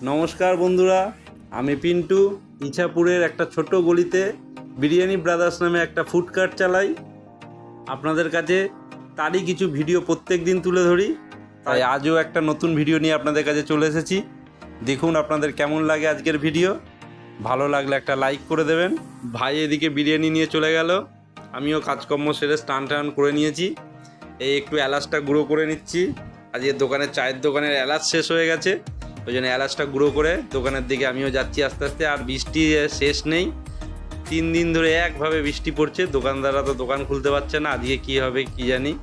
নমস্কার বন্ধুরা, আমি পিন্টু। ইছাপুরের একটা ছোট গলিতে বিরিয়ানি ব্রাদার্স নামে একটা ফুড কার্ট চালাই। আপনাদের কাছে তারই কিছু ভিডিও প্রত্যেক দিন তুলে ধরি, তাই আজও একটা নতুন ভিডিও নিয়ে আপনাদের কাছে চলে এসেছি। দেখুন আপনাদের কেমন লাগে আজকের ভিডিও। ভালো লাগলে একটা লাইক করে দেবেন। ভাই এদিকে বিরিয়ানি নিয়ে চলে গেল, আমিও কাজকর্ম সেরে স্নান টান করে নিয়েছি। এই একটু এলাচটা গুঁড়ো করে নিচ্ছি। আজকের দোকানের চায়ের দোকানের এলাচ শেষ হয়ে গেছে, ওই জন্য এলাচটা গুঁড়ো করে দোকানের দিকে আমিও যাচ্ছি আস্তে আস্তে। আর বৃষ্টি শেষ নেই, 3 দিন ধরে একভাবে বৃষ্টি পড়ছে। দোকানদাররা তো দোকান খুলতে পারছে না, আজকে কী হবে কী জানি।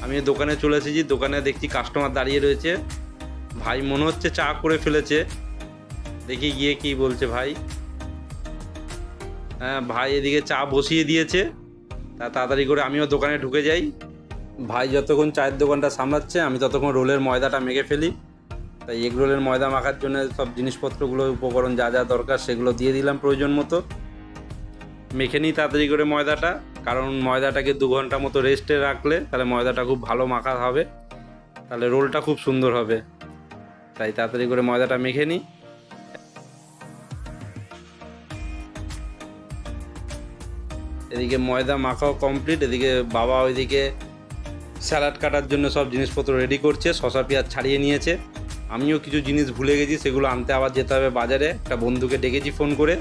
আমি দোকানে চলে এসেছি, দোকানে দেখছি কাস্টমার দাঁড়িয়ে রয়েছে। ভাই মনে হচ্ছে চা করে ফেলেছে, দেখি গিয়ে কি বলছে ভাই। হ্যাঁ, ভাই এদিকে চা বসিয়ে দিয়েছে, তা তাড়াতাড়ি করে আমিও দোকানে ঢুকে যাই। ভাই যতক্ষণ চায়ের দোকানটা সামলাচ্ছে, আমি ততক্ষণ রোলের ময়দাটা মেখে ফেলি। তাই এগ রোলের ময়দা মাখার জন্য সব জিনিসপত্রগুলো, উপকরণ যা যা দরকার সেগুলো দিয়ে দিলাম প্রয়োজন মতো। মেখে নিই তাড়াতাড়ি করে ময়দাটা, কারণ ময়দাটাকে 2 ঘন্টা মতো রেস্টে রাখলে তাহলে ময়দাটা খুব ভালো মাখা হবে, তাহলে রোলটা খুব সুন্দর হবে। তাই তাড়াতাড়ি করে ময়দাটা মেখে নিই। এদিকে ময়দা মাখাও কমপ্লিট, এদিকে বাবা ওইদিকে স্যালাড কাটার জন্য সব জিনিসপত্র রেডি করছে, শসা পেঁয়াজ ছাড়িয়ে নিয়েছে। আমিও কিছু জিনিস ভুলে গেছি, সেগুলো আনতে আবার যেতে হবে বাজারে। একটা বন্ধুকে ডেকেছি ফোন করে,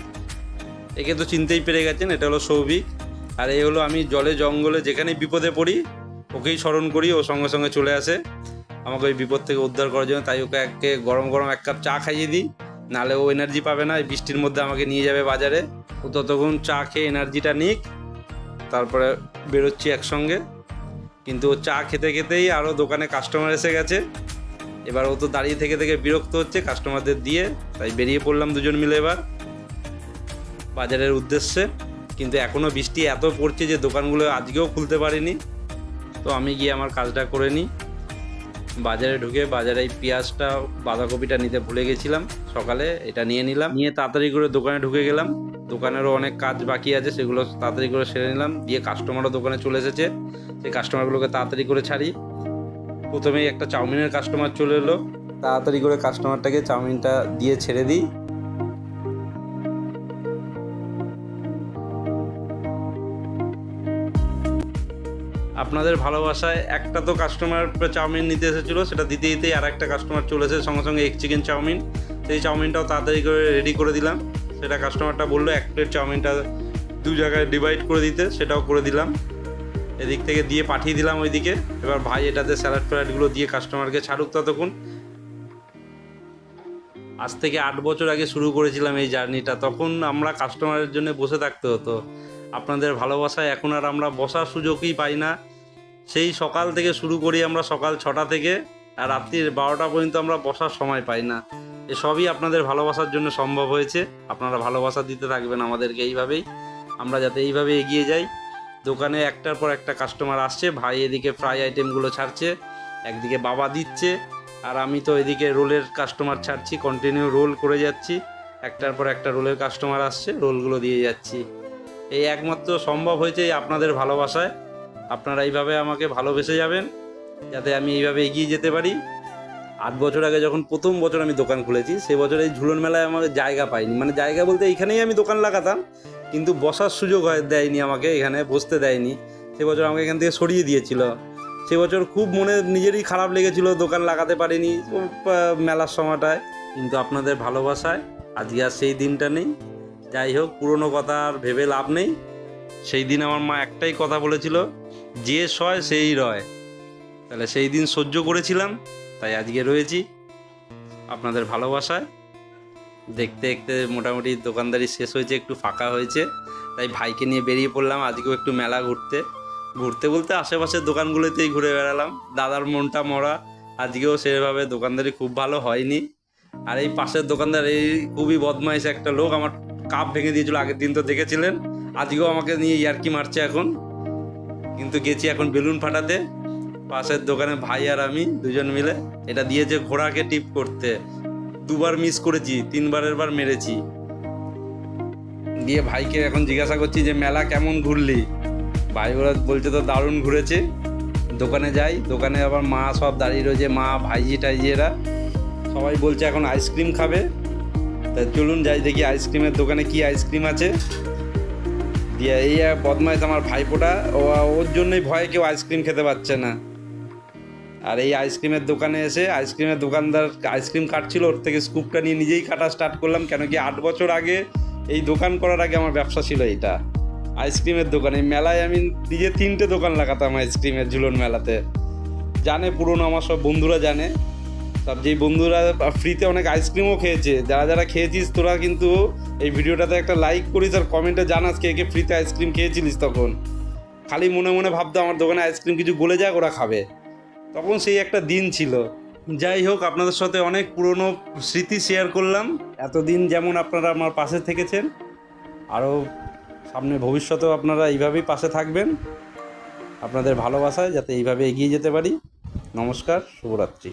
একে তো চিনতেই পেরে গেছেন, এটা হলো সৌভিক। আর এই হলো আমি জলে জঙ্গলে যেখানেই বিপদে পড়ি ওকেই স্মরণ করি, ও সঙ্গে সঙ্গে চলে আসে আমাকে ওই বিপদ থেকে উদ্ধার করার জন্য। তাই ওকে গরম গরম 1 কাপ চা খাইয়ে দিই, নাহলে ও এনার্জি পাবে না। এই বৃষ্টির মধ্যে আমাকে নিয়ে যাবে বাজারে, ও ততক্ষণ চা খেয়ে এনার্জিটা নিক, তারপরে বেরোচ্ছি একসঙ্গে। কিন্তু ও চা খেতে খেতেই আরও দোকানে কাস্টমার এসে গেছে। এবার ও তো দাঁড়িয়ে থেকে থেকে বিরক্ত হচ্ছে কাস্টমারদের দিয়ে, তাই বেরিয়ে পড়লাম দুজন মিলে এবার বাজারের উদ্দেশ্যে। কিন্তু এখনও বৃষ্টি এত পড়ছে যে দোকানগুলো আজকেও খুলতে পারিনি। তো আমি গিয়ে আমার কাজটা করে নিই। বাজারে ঢুকে বাজারে এই পেঁয়াজটা, বাঁধাকপিটা নিতে ভুলে গেছিলাম সকালে, এটা নিয়ে নিলাম। নিয়ে তাড়াতাড়ি করে দোকানে ঢুকে গেলাম। দোকানেরও অনেক কাজ বাকি আছে, সেগুলো তাড়াতাড়ি করে সেরে নিলাম। দিয়ে কাস্টমারও দোকানে চলে এসেছে, সেই কাস্টমারগুলোকে তাড়াতাড়ি করে ছাড়ি। প্রথমেই একটা চাউমিনের কাস্টমার চলে এলো, তাড়াতাড়ি করে কাস্টমারটাকে চাউমিনটা দিয়ে ছেড়ে দিই। আপনাদের ভালোবাসায় একটা তো কাস্টমার চাউমিন নিতে এসেছিলো, সেটা দিতে দিতেই আর একটা কাস্টমার চলে এসে সঙ্গে সঙ্গে এগ চিকেন চাউমিন। সেই চাউমিনটাও তাড়াতাড়ি করে রেডি করে দিলাম। সেটা কাস্টমারটা বললো 1 প্লেট চাউমিনটা 2 জায়গায় ডিভাইড করে দিতে, সেটাও করে দিলাম। এদিক থেকে দিয়ে পাঠিয়ে দিলাম ওইদিকে। এবার ভাই এটাতে স্যালাড ফ্যালাডগুলো দিয়ে কাস্টমারকে ছাড়ুক ততক্ষণ। আজ থেকে 8 বছর আগে শুরু করেছিলাম এই জার্নিটা, তখন আমরা কাস্টমারের জন্য বসে থাকতে হতো। আপনাদের ভালোবাসায় এখন আর আমরা বসার সুযোগই পাই না। সেই সকাল থেকে শুরু করি আমরা, সকাল 6টা থেকে আর রাত্রির 12টা পর্যন্ত আমরা বসার সময় পাই না। এসবই আপনাদের ভালোবাসার জন্য সম্ভব হয়েছে। আপনারা ভালোবাসা দিতে থাকবেন আমাদেরকে এইভাবেই, আমরা যাতে এইভাবে এগিয়ে যাই। দোকানে একটার পর একটা কাস্টমার আসছে, ভাই এদিকে ফ্রাই আইটেমগুলো ছাড়ছে, একদিকে বাবা দিচ্ছে, আর আমি তো এদিকে রোলের কাস্টমার ছাড়ছি, কন্টিনিউ রোল করে যাচ্ছি। একটার পর একটা রোলের কাস্টমার আসছে, রোলগুলো দিয়ে যাচ্ছি। এই একমাত্র সম্ভব হয়েছে এই আপনাদের ভালোবাসায়। আপনারা এইভাবে আমাকে ভালোবেসে যাবেন, যাতে আমি এইভাবে এগিয়ে যেতে পারি। 8 বছর আগে যখন প্রথম বছর আমি দোকান খুলেছি, সে বছর এই ঝুলন মেলায় আমাদের জায়গা পাইনি, মানে জায়গা বলতে এইখানেই আমি দোকান লাগাতাম, কিন্তু বসার সুযোগ দেয়নি আমাকে, এখানে বসতে দেয়নি। সে বছর আমাকে এখান থেকে সরিয়ে দিয়েছিল। সে বছর খুব মনে নিজেরই খারাপ লেগেছিল, দোকান লাগাতে পারিনি মেলার সময়টায়। কিন্তু আপনাদের ভালোবাসায় আজকে আর সেই দিনটা নেই। যাই হোক, পুরনো কথা আর ভেবে লাভ নেই। সেই দিন আমার মা একটাই কথা বলেছিল, যে সয় সেই রয়। তাহলে সেই দিন সহ্য করেছিলাম, তাই আজকে রয়েছি আপনাদের ভালোবাসায়। দেখতে দেখতে মোটামুটি দোকানদারি শেষ হয়েছে, একটু ফাঁকা হয়েছে, তাই ভাইকে নিয়ে বেরিয়ে পড়লাম আজকেও একটু মেলা ঘুরতে। ঘুরতে বলতে আশেপাশের দোকানগুলোতেই ঘুরে বেড়ালাম। দাদার মনটা মরা, আজকেও সেভাবে দোকানদারি খুব ভালো হয়নি। আর এই পাশের দোকানদার এই খুবই বদমাইশ একটা লোক, আমার কাপ ভেঙে দিয়েছিল আগের দিন, তো দেখেছিলেন। আজকেও আমাকে নিয়ে ইয়ার্কি মারছে এখন। কিন্তু গেছি এখন বেলুন ফাটাতে, পাশের দোকানে ভাই আর আমি দুজন মিলে। এটা দিয়েছে ঘোড়াকে টিপ করতে, 2বার মিস করেছি, 3বারের বার মেরেছি। দিয়ে ভাইকে এখন জিজ্ঞাসা করছি যে মেলা কেমন ঘুরলি। ভাই ওরা বলছে তো দারুণ ঘুরেছে। দোকানে যাই, দোকানে আবার মা সব দাঁড়িয়ে রয়েছে, মা ভাইজি টাইজি এরা। সবাই বলছে এখন আইসক্রিম খাবে, তা চলুন যাই দেখি আইসক্রিমের দোকানে কি আইসক্রিম আছে। দিয়ে এই বদমাইশ আমার ভাইপোটা, ওর জন্যই ভয়ে কেউ আইসক্রিম খেতে পারছে না। আর এই আইসক্রিমের দোকানে এসে আইসক্রিমের দোকানদার আইসক্রিম কাটছিল, ওর থেকে স্কুপটা নিয়ে নিজেই কাটা স্টার্ট করলাম। কেন কি 8 বছর আগে এই দোকান করার আগে আমার ব্যবসা ছিল এইটা, আইসক্রিমের দোকান। এই মেলায় আমি নিজে 3টে দোকান লাগাতাম আইসক্রিমের, ঝুলন মেলাতে। জানে পুরনো আমার সব বন্ধুরা জানে, সব যেই বন্ধুরা ফ্রিতে অনেক আইসক্রিমও খেয়েছে, যারা যারা খেয়েছিস তোরা কিন্তু এই ভিডিওটাতে একটা লাইক করিস আর কমেন্টে জানাস কে কে ফ্রিতে আইসক্রিম খেয়েছিলিস। তখন খালি মনে মনে ভাবতো আমার দোকানে আইসক্রিম কিছু গলে যাক, ওরা খাবে। তখন সেই একটা দিন ছিল। যাই হোক, আপনাদের সাথে অনেক পুরনো স্মৃতি শেয়ার করলাম। এতদিন যেমন আপনারা আমার পাশে থেকেছেন, আরও সামনে ভবিষ্যতেও আপনারা এইভাবেই পাশে থাকবেন, আপনাদের ভালোবাসায় যাতে এইভাবে এগিয়ে যেতে পারি। নমস্কার, শুভরাত্রি।